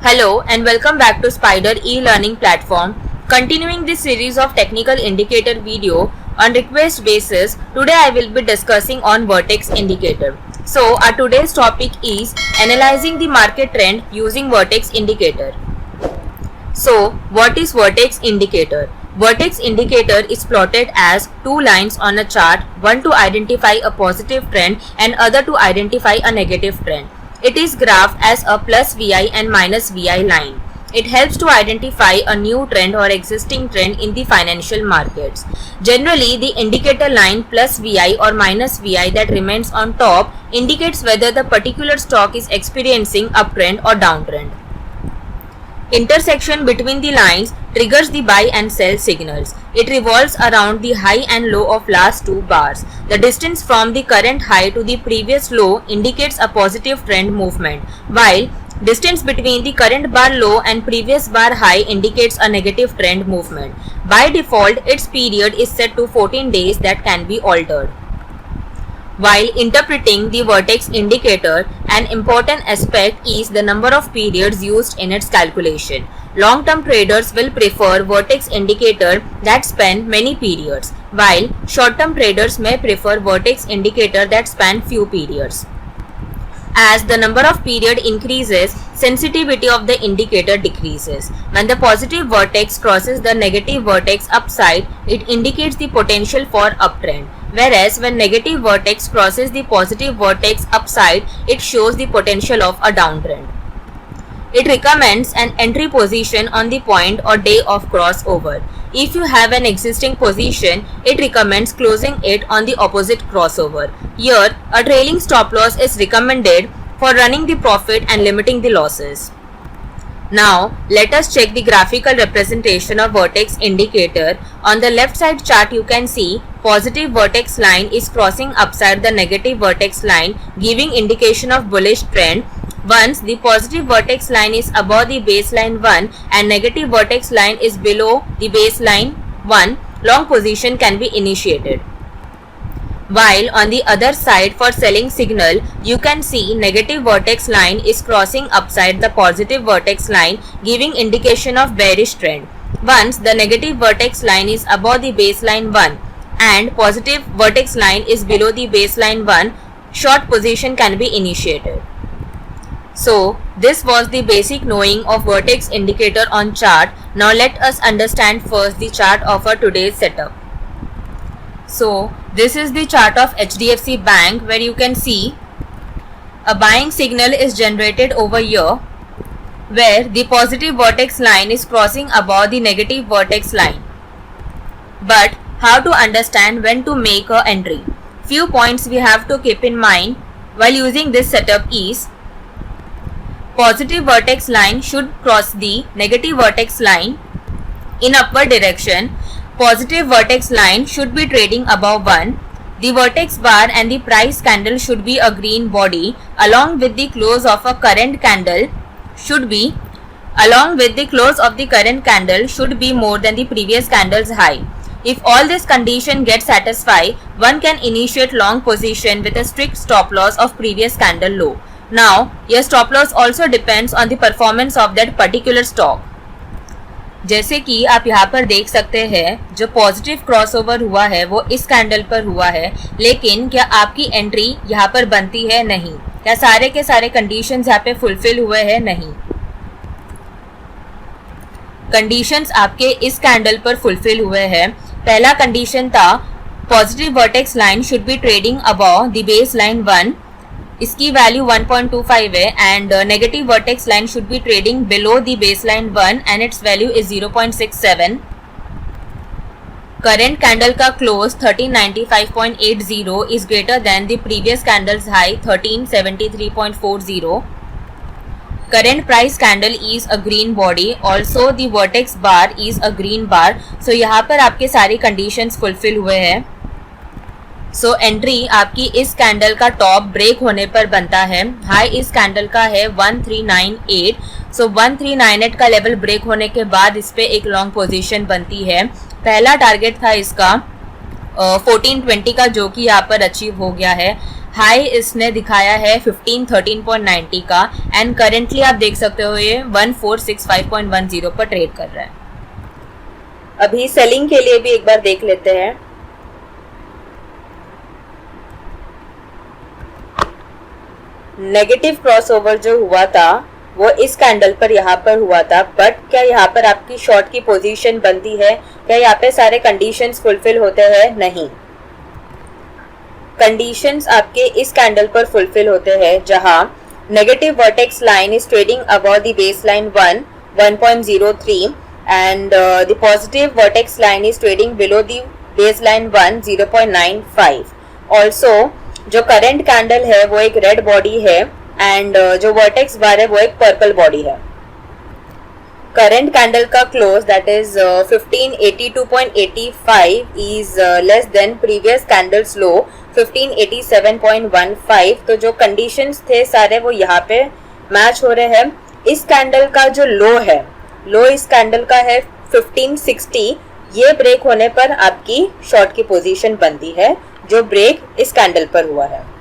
Hello and welcome back to Spider e-learning platform. Continuing this series of technical indicator video on request basis, today I will be discussing on vertex indicator. So our today's topic is analyzing the market trend using vertex indicator. So what is vertex indicator? Vertex indicator is plotted as two lines on a chart, one to identify a positive trend and other to identify a negative trend. It is graphed as a plus VI and minus VI line. It helps to identify a new trend or existing trend in the financial markets. Generally, the indicator line plus VI or minus VI that remains on top indicates whether the particular stock is experiencing uptrend or downtrend. Intersection between the lines triggers the buy and sell signals. It revolves around the high and low of last two bars. The distance from the current high to the previous low indicates a positive trend movement, while distance between the current bar low and previous bar high indicates a negative trend movement. By default, its period is set to 14 days that can be altered. While interpreting the vertex indicator, an important aspect is the number of periods used in its calculation. Long-term traders will prefer vertex indicator that span many periods, while short-term traders may prefer vertex indicator that span few periods. As the number of period increases, sensitivity of the indicator decreases. When the positive vertex crosses the negative vertex upside, it indicates the potential for uptrend. Whereas when negative vertex crosses the positive vertex upside, it shows the potential of a downtrend. It recommends an entry position on the point or day of crossover. If you have an existing position, it recommends closing it on the opposite crossover. Here, a trailing stop loss is recommended for running the profit and limiting the losses. Now, let us check the graphical representation of vertex indicator. On the left side chart, you can see positive vertex line is crossing upside the negative vertex line, giving indication of bullish trend. Once the positive vertex line is above the baseline 1 and negative vertex line is below the baseline 1, long position can be initiated. While on the other side, for selling signal, you can see negative vertex line is crossing upside the positive vertex line, giving indication of bearish trend. Once the negative vertex line is above the baseline 1 and positive vertex line is below the baseline 1, short position can be initiated. So this was the basic knowing of vertex indicator on chart. Now let us understand first the chart of our today's setup. So this is the chart of HDFC Bank, where you can see a buying signal is generated over here, where the positive vertex line is crossing above the negative vertex line. But how to understand when to make a entry? Few points we have to keep in mind while using this setup is: positive vertex line should cross the negative vertex line in upward direction. Positive vertex line should be trading above 1. The vertex bar and the price candle should be a green body, along with the close of a current candle should be more than the previous candle's high. If all this condition gets satisfied, one can initiate long position with a strict stop loss of previous candle low. Now, your stop loss also depends on the performance of that particular stock. जैसे कि आप यहाँ पर देख सकते हैं, जो positive crossover हुआ है वो इस कैंडल पर हुआ है, लेकिन क्या आपकी एंट्री यहाँ पर बनती है? नहीं। क्या सारे के सारे कंडीशंस यहाँ पे फुलफिल हुए हैं? नहीं। कंडीशंस आपके इस कैंडल पर फुलफिल हुए हैं। पहला कंडीशन था positive vertex line should be trading above the base line 1, इसकी वैल्यू 1.25 है, and negative vertex line should be trading below the baseline 1 and its value is 0.67. Current candle का close 1395.80 is greater than the previous candles high 1373.40. current price candle is a green body, also the vertex bar is a green bar. So यहाँ पर आपके सारे conditions fulfill हुए हैं. So entry आपकी इस candle का टॉप ब्रेक होने पर बनता है. हाई इस कैंडल का है 1398. सो 1398 का लेवल ब्रेक होने के बाद इस पे एक लॉन्ग पोजीशन बनती है. पहला टारगेट था इसका 1420 का, जो कि यहाँ पर अचीव हो गया है. हाई इसने दिखाया है 13.90 का एंड करेंटली आप देख सकते हो ये 1465.10 पर ट्रेड कर रहा है। अभी सेलिंग के लिए भी एक बार देख लेते हैं। नेगेटिव क्रॉसओवर जो हुआ था वो इस कैंडल पर यहाँ पर हुआ था, बट क्या यहाँ पर आपकी शॉर्ट की पोजीशन बनती है? क्या यहाँ पे सारे कंडीशंस फुलफिल होते हैं? नहीं, कंडीशंस आपके इस कैंडल पर फुलफिल होते हैं जहां negative vertex line is trading above the base line 1.03 and the positive vertex line is trading below the base line 0.95। Also जो करंट कैंडल है वो एक रेड बॉडी है एंड जो वर्टेक्स बार है वो एक पर्पल बॉडी है। करंट कैंडल का close that is 1582.85 is less than previous candle's low 1587.15। तो जो कंडीशंस थे सारे वो यहाँ पे मैच हो रहे हैं। इस कैंडल का जो लो है, लो इस कैंडल का है 1560। ये ब्रेक होने पर आपकी शॉर्ट की पोजीशन बनती है, जो ब्रेक इस कैंडल पर हुआ है।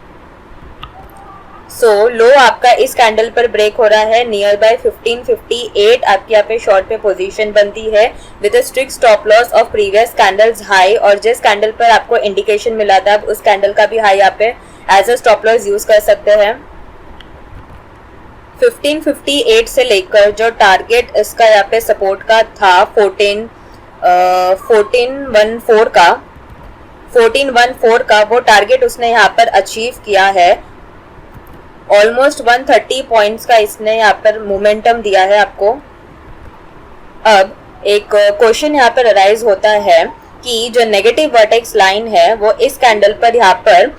सो लो आपका इस कैंडल पर ब्रेक हो रहा है नियर बाय 1558। आपकी यहाँ पे शॉर्ट पे पोजीशन बनती है with a strict stop loss of previous candles high. और जिस कैंडल पर आपको इंडिकेशन मिला था उस कैंडल का भी हाई यहाँ पे as a stop loss use कर सकते हैं। 1558 से लेकर जो टारगेट इसका यहाँ पे सपोर्ट का था 1414 का वो टारगेट उसने यहाँ पर अचीव किया है। ऑलमोस्ट 130 पॉइंट्स का इसने यहाँ पर मोमेंटम दिया है आपको। अब एक क्वेश्चन यहाँ पर अराइज होता है कि जो नेगेटिव वर्टेक्स लाइन है वो इस कैंडल पर यहाँ पर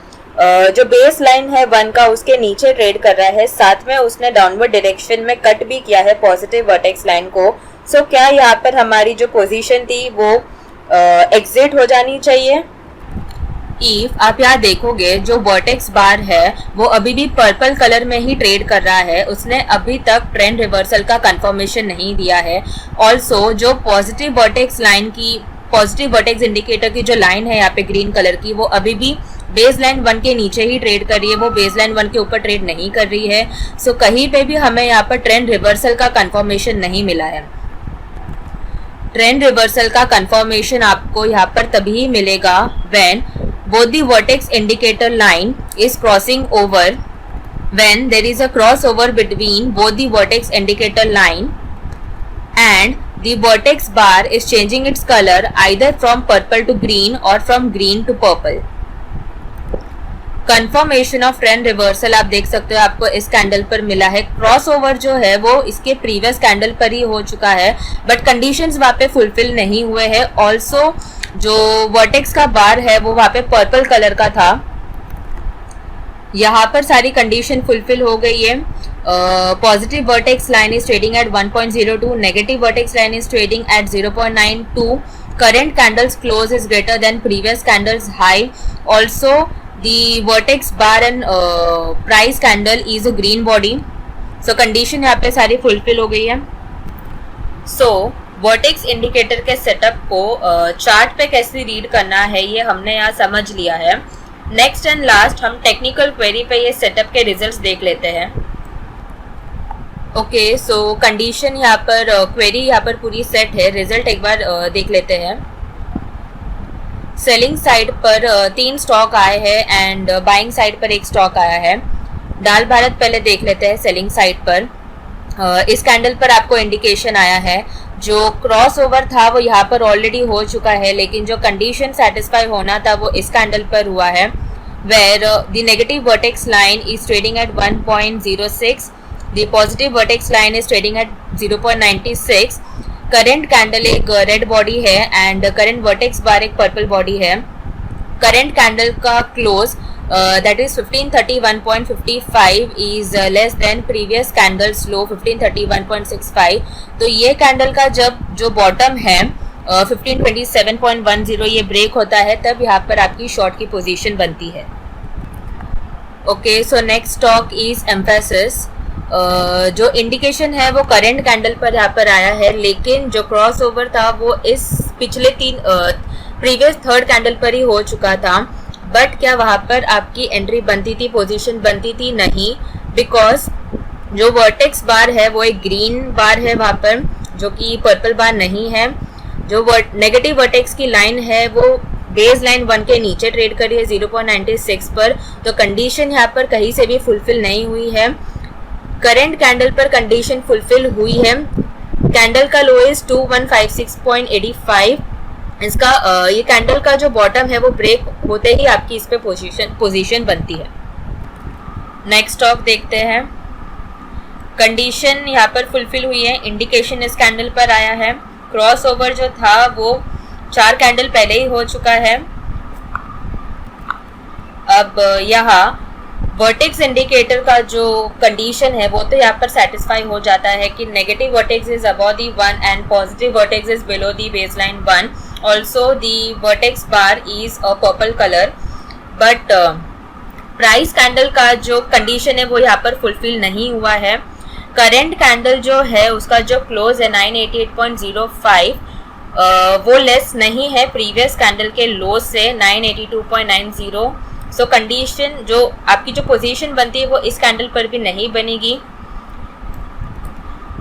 जो बेस लाइन है 1 का उसके नीचे ट्रेड कर रहा है, साथ में उसने डाउनवर्ड डायरेक्शन में कट भी किया है पॉजिटिव वर्टेक्स लाइन को। सो क्या यहाँ पर हमारी जो पोजीशन थी वो एग्जिट हो जानी चाहिए? इफ आप यहाँ देखोगे जो वर्टेक्स बार है वो अभी भी पर्पल कलर में ही ट्रेड कर रहा है, उसने अभी तक ट्रेंड रिवर्सल का कंफर्मेशन नहीं दिया है। ऑल्सो जो पॉजिटिव वर्टेक्स लाइन की, पॉजिटिव वर्टेक्स इंडिकेटर की जो लाइन है यहाँ पे ग्रीन कलर की, वो अभी भी बेस लाइन 1 के नीचे ही ट्रेड कर रही है, वो बेस लाइन 1 के ऊपर ट्रेड नहीं कर रही है। सो कहीं पे भी हमें यहाँ पर ट्रेंड रिवर्सल का कंफर्मेशन नहीं मिला है। ट्रेंड रिवर्सल का कंफर्मेशन आपको यहाँ पर तभी मिलेगा when both the vertex indicator line is crossing over, when there is a crossover between both the vertex indicator line and the vertex bar is changing its color either from purple to green or from green to purple. Confirmation of trend reversal आप देख सकते हो आपको इस candle पर मिला है। Crossover जो है वो इसके प्रीवियस कैंडल पर ही हो चुका है, बट कंडीशंस वहाँ पे फुलफिल नहीं हुए हैं। ऑल्सो जो वर्टेक्स का बार है वो वहाँ पे पर्पल कलर का था, यहाँ पर सारी कंडीशन फुलफिल हो गई है। Positive vertex line is trading eight 1.02, negative vertex line is trading eight 0.92, current candles close is greater then previous candles high. Also the vertex bar and price candle is a green body. So condition यहाँ पे सारी fulfil हो गई है। So vertex indicator के setup को chart पे कैसे रीड करना है ये हमने यहाँ समझ लिया है। नेक्स्ट एंड लास्ट हम टेक्निकल क्वेरी पे ये सेटअप के रिजल्ट्स देख लेते हैं। ओके, सो कंडीशन यहाँ पर क्वेरी यहाँ पर पूरी सेट है। रिजल्ट एक बार देख लेते हैं। सेलिंग साइड पर 3 स्टॉक आए हैं एंड बाइंग साइड पर 1 स्टॉक आया है। डाल भारत पहले देख लेते हैं। सेलिंग साइड पर इस कैंडल पर आपको इंडिकेशन आया है जो क्रॉस ओवर था वो यहाँ पर ऑलरेडी हो चुका है, लेकिन जो कंडीशन सेटिस्फाई होना था वो इस कैंडल पर हुआ है, where the negative vertex line is trading at 1.06, the positive vertex line is trading at 0.96। Current candle एक रेड बॉडी है एंड करंट वर्टेक्स बार एक पर्पल बॉडी है। करंट कैंडल का close that is 1531.55 is less than previous candles low 1531.65। तो ये candle का जब जो बॉटम है 1527.10 ये ब्रेक होता है तब यहाँ पर आपकी शॉर्ट की पोजीशन बनती है। Okay, so next stock is emphasis. जो इंडिकेशन है वो करंट कैंडल पर यहाँ पर आया है, लेकिन जो क्रॉस ओवर था वो इस पिछले प्रीवियस थर्ड कैंडल पर ही हो चुका था। बट क्या वहां पर आपकी एंट्री बनती थी, पोजीशन बनती थी? नहीं, बिकॉज जो वर्टेक्स बार है वो एक ग्रीन बार है वहां पर, जो कि पर्पल बार नहीं है। जो नेगेटिव वर्टेक्स की लाइन है वो बेस लाइन 1 के नीचे ट्रेड कर रही है 0.96 पर, तो कंडीशन यहाँ पर कहीं से भी फुलफिल नहीं हुई है। करंट कैंडल पर कंडीशन फुलफिल हुई है। कैंडल का लो इज 2156.85। इसका ये कैंडल का जो बॉटम है वो ब्रेक होते ही आपकी इस पे पोजीशन बनती है। नेक्स्ट स्टॉक देखते हैं। कंडीशन यहाँ पर फुलफिल हुई है, इंडिकेशन इस कैंडल पर आया है। क्रॉस ओवर जो था वो 4 कैंडल पहले ही हो चुका है। अब यहाँ वर्टेक्स इंडिकेटर का जो कंडीशन है वो तो यहाँ पर सेटिस्फाई हो जाता है कि negative vertex is above the 1 and positive vertex is below the baseline 1. Also the vertex bar is a purple color, but price candle का जो कंडीशन है वो यहाँ पर फुलफिल नहीं हुआ है। करंट कैंडल जो है उसका जो क्लोज है 988.05 वो लेस नहीं है प्रीवियस कैंडल के लो से 982.90। सो कंडीशन जो आपकी जो पोजीशन बनती है वो इस कैंडल पर भी नहीं बनेगी।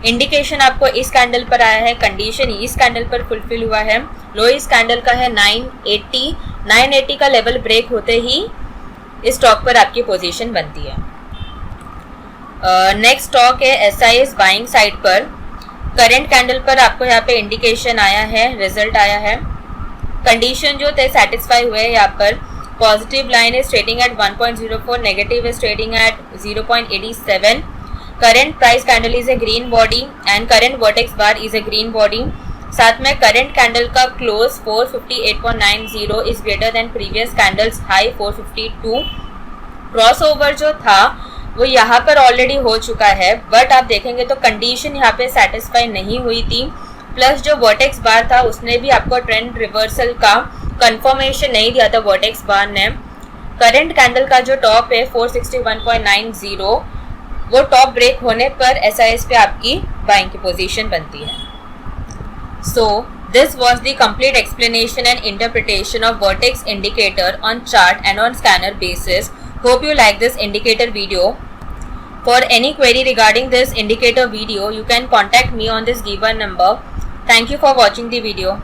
इंडिकेशन आपको इस कैंडल पर आया है, कंडीशन इस कैंडल पर फुलफिल हुआ है। लो इस कैंडल का है 980 का लेवल ब्रेक होते ही इस स्टॉक पर आपकी पोजीशन बनती है। नेक्स्ट स्टॉक है एसआईएस बाइंग साइड पर। करंट कैंडल पर आपको यहाँ पे इंडिकेशन आया है, रिजल्ट आया है। कंडीशन जो थे सेटिस्फाई हुए हैं यहाँ पर। Positive line is trading eight 1.04, negative is trading eight 0.87। Current price candle is a green body and current vortex bar is a green body. साथ में करंट कैंडल का close 458.90 is greater then previous candles high 452। Cross over जो था वो यहाँ पर already हो चुका है, बट आप देखेंगे तो कंडीशन यहाँ पे सेटिस्फाई नहीं हुई थी। प्लस जो वर्टेक्स बार था उसने भी आपको ट्रेंड रिवर्सल का कंफर्मेशन नहीं दिया था वर्टेक्स बार ने। करंट कैंडल का जो टॉप है 461.90 वो टॉप ब्रेक होने पर एसआईएस पे आपकी बाइंग की पोजीशन बनती है। So this was the complete explanation and interpretation of vertex indicator on chart and on scanner basis. Hope you like this indicator video. For any query regarding this indicator video, you can contact me on this given number. Thank you for watching the video.